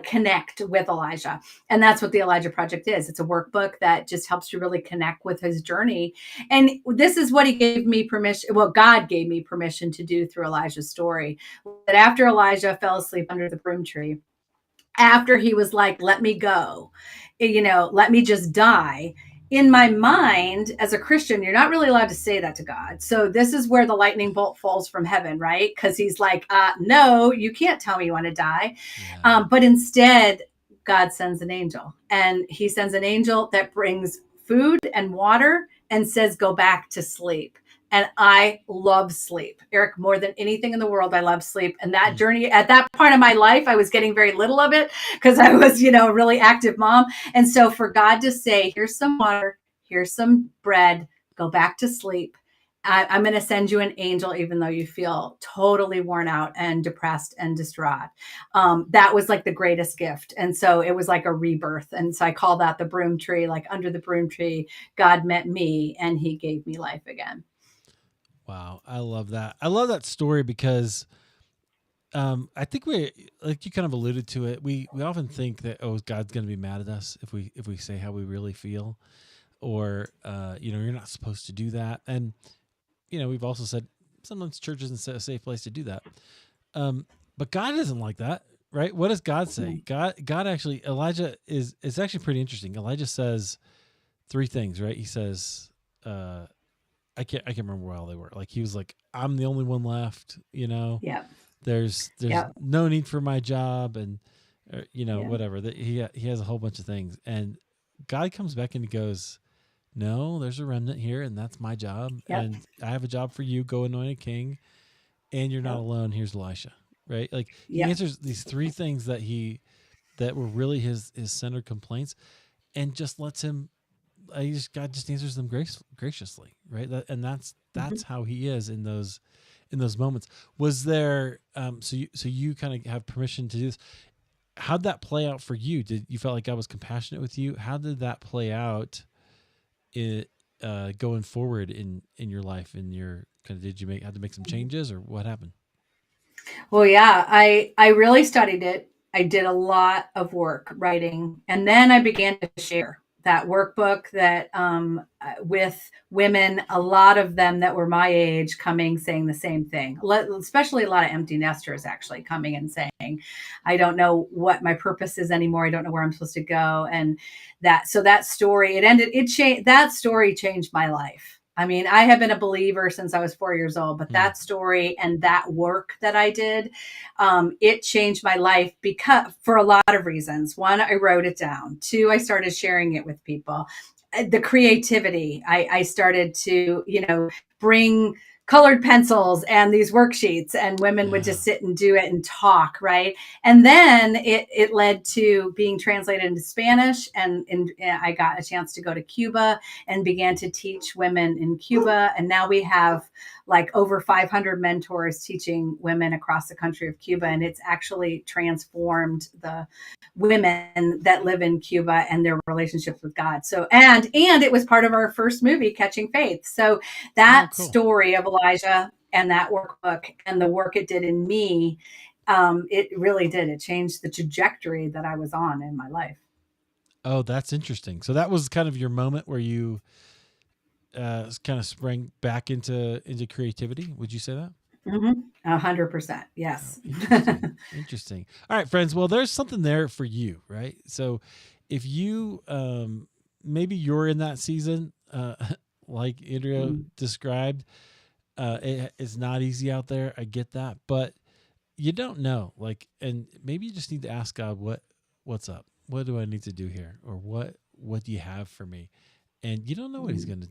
connect with Elijah? And that's what the Elijah Project is. It's a workbook that just helps you really connect with his journey. And this is what he gave me permission. Well, God gave me permission to do through Elijah's story. That after Elijah fell asleep under the broom tree, after he was like, let me go, let me just die. In my mind, as a Christian, you're not really allowed to say that to God. So this is where the lightning bolt falls from heaven, right? Because he's like, no, you can't tell me you want to die. Yeah. But instead, God sends an angel, and he sends an angel that brings food and water and says, go back to sleep. And I love sleep, Eric, more than anything in the world. I love sleep. And that journey at that point of my life, I was getting very little of it because I was, a really active mom. And so for God to say, here's some water, here's some bread, go back to sleep. I'm going to send you an angel, even though you feel totally worn out and depressed and distraught. That was like the greatest gift. And so it was like a rebirth. And so I call that the broom tree. Like under the broom tree, God met me and he gave me life again. Wow. I love that. I love that story because I think like you kind of alluded to it. We often think that, God's going to be mad at us if we say how we really feel, or, you're not supposed to do that. And, we've also said sometimes church isn't a safe place to do that. But God isn't like that, right? What does God say? God actually, it's actually pretty interesting. Elijah says 3 things, right? He says, I can't remember where all they were. Like he was like, I'm the only one left. Yep. There's Yep. no need for my job, and Yeah. whatever. He has a whole bunch of things, and God comes back and he goes, no, there's a remnant here, and that's my job, Yep. and I have a job for you. Go anoint a king, and you're not Yep. alone. Here's Elisha, right? Like he Yep. answers these three things that were really his centered complaints, and just lets him. God just answers them graciously, right? And that's Mhm. how he is in those moments. Was there so you kind of have permission to do this? How'd that play out for you? Did you felt like God was compassionate with you? How did that play out going forward in your life? In your kind of, did you have to make some changes, or what happened? Well, yeah, I really studied it. I did a lot of work writing, and then I began to share that workbook that with women, a lot of them that were my age, coming saying the same thing. Especially a lot of empty nesters actually coming and saying, "I don't know what my purpose is anymore. I don't know where I'm supposed to go." And that story, it ended. It changed. That story changed my life. I mean, I have been a believer since I was 4 years old, but Hmm. that story and that work that I did, it changed my life because for a lot of reasons. One, I wrote it down. Two, I started sharing it with people. The creativity, I started to, bring colored pencils and these worksheets, and women would Yeah. just sit and do it and talk, right? And then it led to being translated into Spanish, and I got a chance to go to Cuba and began to teach women in Cuba. And now we have like over 500 mentors teaching women across the country of Cuba. And it's actually transformed the women that live in Cuba and their relationships with God. So, and it was part of our first movie, Catching Faith. So Oh, that cool. story of Elijah and that workbook and the work it did in me, it really did. It changed the trajectory that I was on in my life. Oh, that's interesting. So that was kind of your moment where you kind of sprang back into creativity. Would you say that? 100%. Oh, Yes. interesting. Interesting. All right, friends. Well, there's something there for you, right? So if you maybe you're in that season, like Andrea described, it's not easy out there. I get that, but you don't know. Like, and maybe you just need to ask God, what's up? What do I need to do here? Or what do you have for me? And you don't know what he's gonna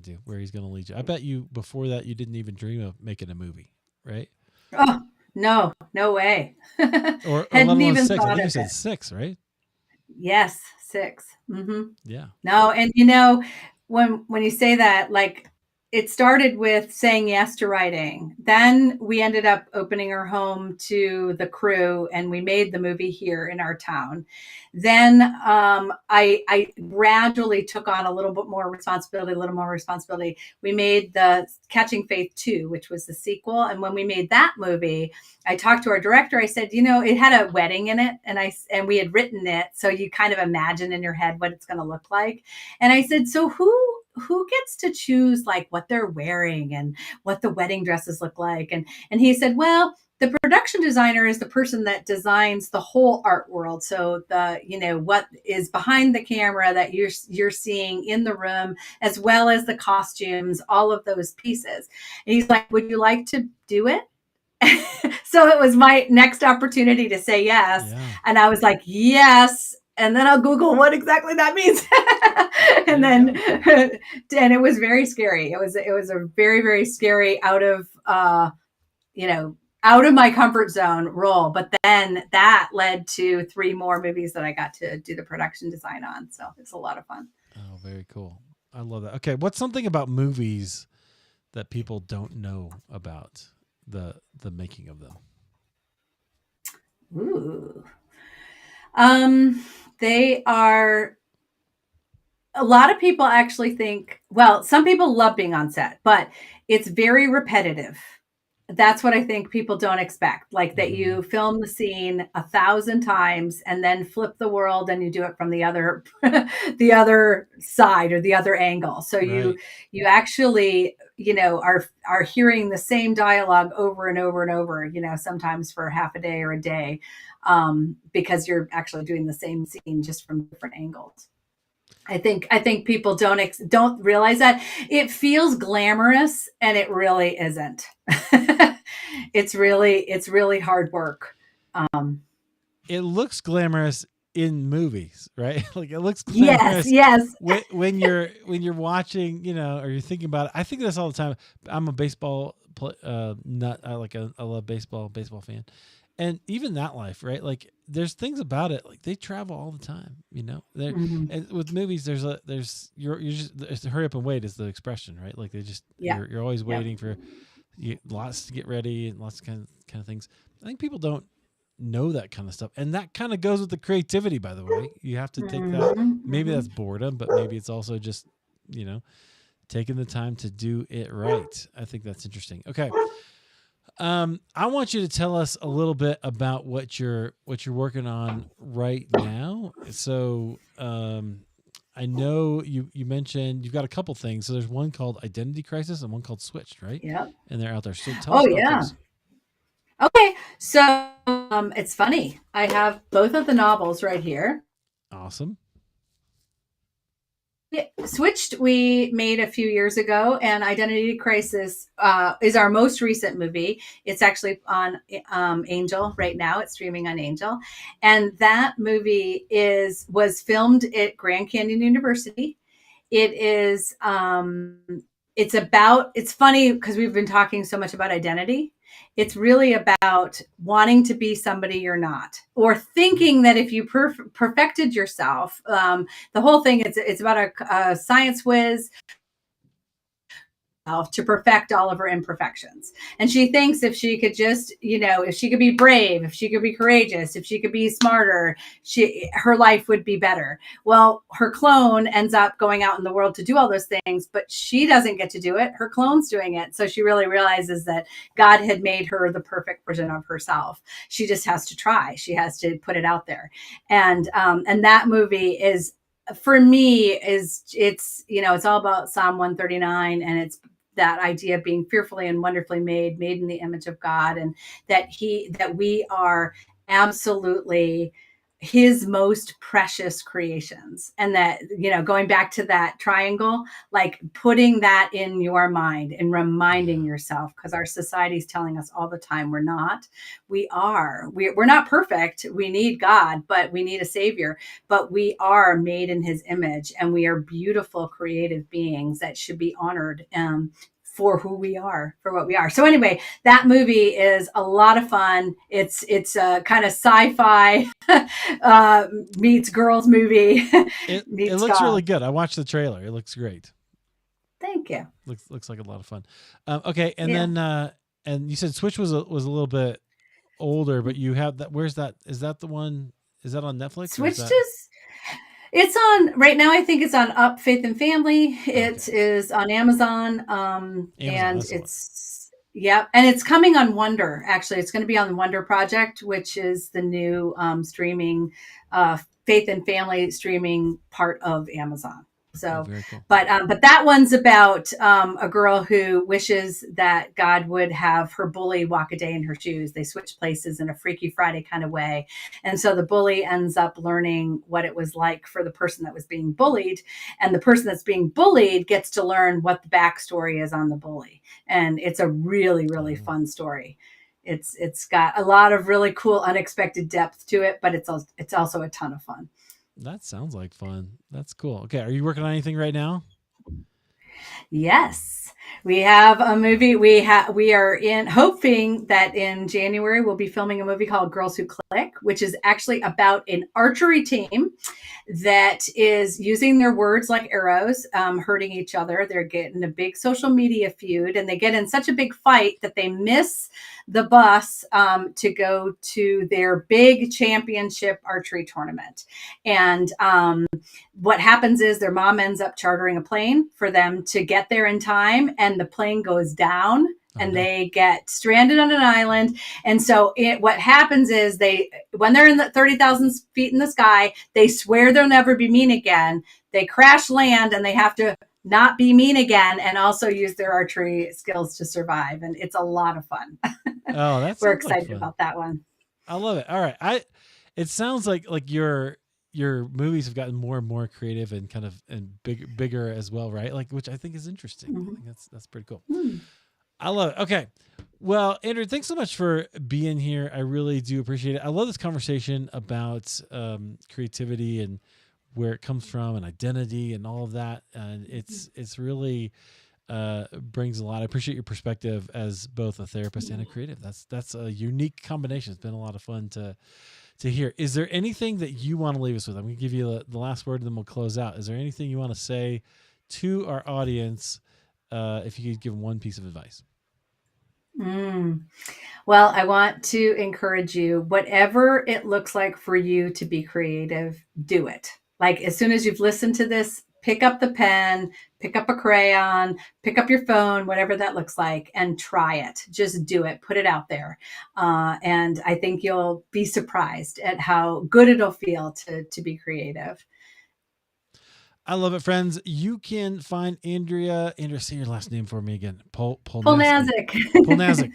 do, where he's gonna lead you. I bet you before that you didn't even dream of making a movie, right? Oh, no, no way. Or let Hadn't alone even six. I thought think you of said it. six, right? Yes, 6. Yeah. No, and when you say that, like it started with saying yes to writing. Then we ended up opening our home to the crew, and we made the movie here in our town. Then I gradually took on a little bit more responsibility, a little more responsibility. We made the Catching Faith 2, which was the sequel. And when we made that movie, I talked to our director. I said, it had a wedding in it, and we had written it, so you kind of imagine in your head what it's going to look like. And I said, so who gets to choose like what they're wearing and what the wedding dresses look like? And he said, well, the production designer is the person that designs the whole art world. So what is behind the camera that you're seeing in the room, as well as the costumes, all of those pieces. And he's like, would you like to do it? So it was my next opportunity to say yes. Yeah. And I was like, yes. And then I'll Google what exactly that means. There And you then, go. and it was very scary. It was a very, very scary you know, out of my comfort zone role. But then that led to 3 more movies that I got to do the production design on. So it's a lot of fun. Oh, very cool. I love that. Okay, what's something about movies that people don't know about the making of them? Ooh. Um, they are a lot of people actually think, well, some people love being on set, but it's very repetitive. That's what I think people don't expect. Like that Mm-hmm. you film the scene 1,000 times and then flip the world and you do it from the other the other side or the other angle. So you Right. you actually, are hearing the same dialogue over and over and over, sometimes for half a day or a day, because you're actually doing the same scene just from different angles. I think people don't realize that it feels glamorous and it really isn't. It's really hard work. Um, It looks glamorous in movies, right? Like it looks yes, glamorous yes, when you're watching, or you're thinking about it. I think of this all the time. I'm a baseball nut. I love baseball fan, and even that life, right? Like there's things about it. Like they travel all the time, There hmm and with movies, you're just hurry up and wait is the expression, right? Like they just yeah, you're always yep. waiting for lots to get ready and lots of kind of things. I think people don't know that kind of stuff, and that kind of goes with the creativity. By the way, you have to take that. Maybe Hmm. that's boredom, but maybe it's also just you know taking the time to do it right. I think that's interesting. Okay, I want you to tell us a little bit about what you're working on right now. So, I know you mentioned you've got a couple things. So there's one called Identity Crisis and one called Switched, right? Yep. And they're out there. So tell us Oh about yeah. those. Okay. So it's funny. I have both of the novels right here. Awesome. Yeah, Switched, we made a few years ago, and Identity Crisis is our most recent movie. It's actually on Angel right now. It's streaming on Angel, and that movie was filmed at Grand Canyon University. It is it's funny because we've been talking so much about identity. It's really about wanting to be somebody you're not, or thinking that if you perfected yourself. The whole thing, it's about a science whiz to perfect all of her imperfections. And she thinks if she could just, if she could be brave, if she could be courageous, if she could be smarter, her life would be better. Well, her clone ends up going out in the world to do all those things, but she doesn't get to do it. Her clone's doing it. So she really realizes that God had made her the perfect version of herself. She just has to try. She has to put it out there. And that movie is, for me, it's all about Psalm 139, and it's that idea of being fearfully and wonderfully made in the image of God, and that we are absolutely his most precious creations. And that, going back to that triangle, like putting that in your mind and reminding Yeah. yourself, because our society is telling us all the time we're not. We're not perfect. We need God, but we need a savior. But we are made in his image, and we are beautiful creative beings that should be honored, for who we are, for what we are. So anyway, that movie is a lot of fun. It's a kind of sci-fi meets girls movie It meets looks really God. good. I watched the trailer. It looks great. Thank you. Looks like a lot of fun. Okay, and Yeah. then and you said Switch was a little bit older, but you have that. Where's that? Is that the one? Is that on Netflix or is Switched that is It's on right now. I think it's on Up Faith and Family. okay? It is on Amazon, Amazon. and That's the one. it's yep, and it's coming on Wonder. Actually, it's going to be on Wonder Project, which is the new streaming, Faith and Family streaming part of Amazon. Oh, So, very cool. but that one's about a girl who wishes that God would have her bully walk a day in her shoes. They switch places in a Freaky Friday kind of way, and so the bully ends up learning what it was like for the person that was being bullied. And the person that's being bullied gets to learn what the backstory is on the bully. And it's a really, really Oh, fun story. It's got a lot of really cool, unexpected depth to it, but it's also a ton of fun. that sounds like fun. That's cool. Okay, are you working on anything right now? Yes. We have a movie. We are in hoping that in January we'll be filming a movie called Girls Who Click, which is actually about an archery team that is using their words like arrows, hurting each other. They're getting a big social media feud, and they get in such a big fight that they miss the bus to go to their big championship archery tournament. And what happens is their mom ends up chartering a plane for them to get there in time, and the plane goes down Oh and no. they get stranded on an island. And so what happens is when they're in the 30,000 feet in the sky, they swear they'll never be mean again. They crash land and they have to not be mean again and also use their archery skills to survive. And it's a lot of fun. Oh, that We're sounds like excited fun. about that one. I love it. All right, it sounds like you're your movies have gotten more and more creative and kind of bigger as well, right? Like, which I think is interesting. I think that's pretty cool. I love it. Okay. Well, Andrew, thanks so much for being here. I really do appreciate it. I love this conversation about creativity and where it comes from and identity and all of that. And it's really brings a lot. I appreciate your perspective as both a therapist and a creative. That's a unique combination. It's been a lot of fun to hear. Is there anything that you want to leave us with? I'm going to give you the last word and then we'll close out. Is there anything you want to say to our audience if you could give one piece of advice? Well, I want to encourage you, whatever it looks like for you to be creative, do it. Like as soon as you've listened to this, pick up the pen, pick up a crayon, pick up your phone, whatever that looks like, and try it. Just do it. Put it out there. And I think you'll be surprised at how good it'll feel to be creative. I love it, friends. You can find Andrea. Andrea, say your last name for me again. Polnaszek.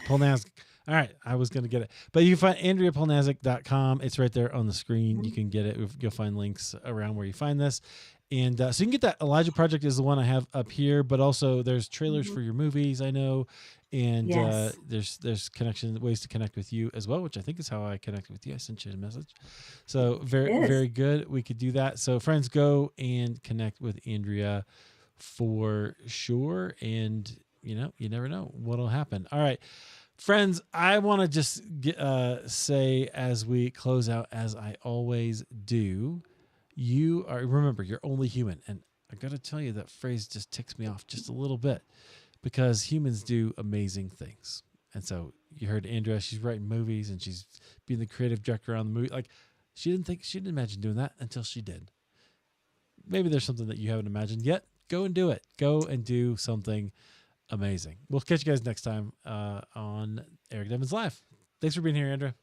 Polnaszek. All right. I was going to get it. But you can find AndreaPolnaszek.com. It's right there on the screen. You can get it. You'll find links around where you find this. And so you can get that. Elijah Project is the one I have up here, but also there's trailers for your movies, I know. And there's ways to connect with you as well, which I think is how I connected with you. I sent you a message. So very good. We could do that. So friends, go and connect with Andrea for sure. And you never know what'll happen. All right, friends, I want to just say as we close out, as I always do, remember, you're only human. And I got to tell you, that phrase just ticks me off just a little bit, because humans do amazing things. And so you heard Andrea, she's writing movies and she's being the creative director on the movie. Like she didn't imagine doing that until she did. Maybe there's something that you haven't imagined yet. Go and do it. Go and do something amazing. We'll catch you guys next time on Eric Devon's Live. Thanks for being here, Andrea.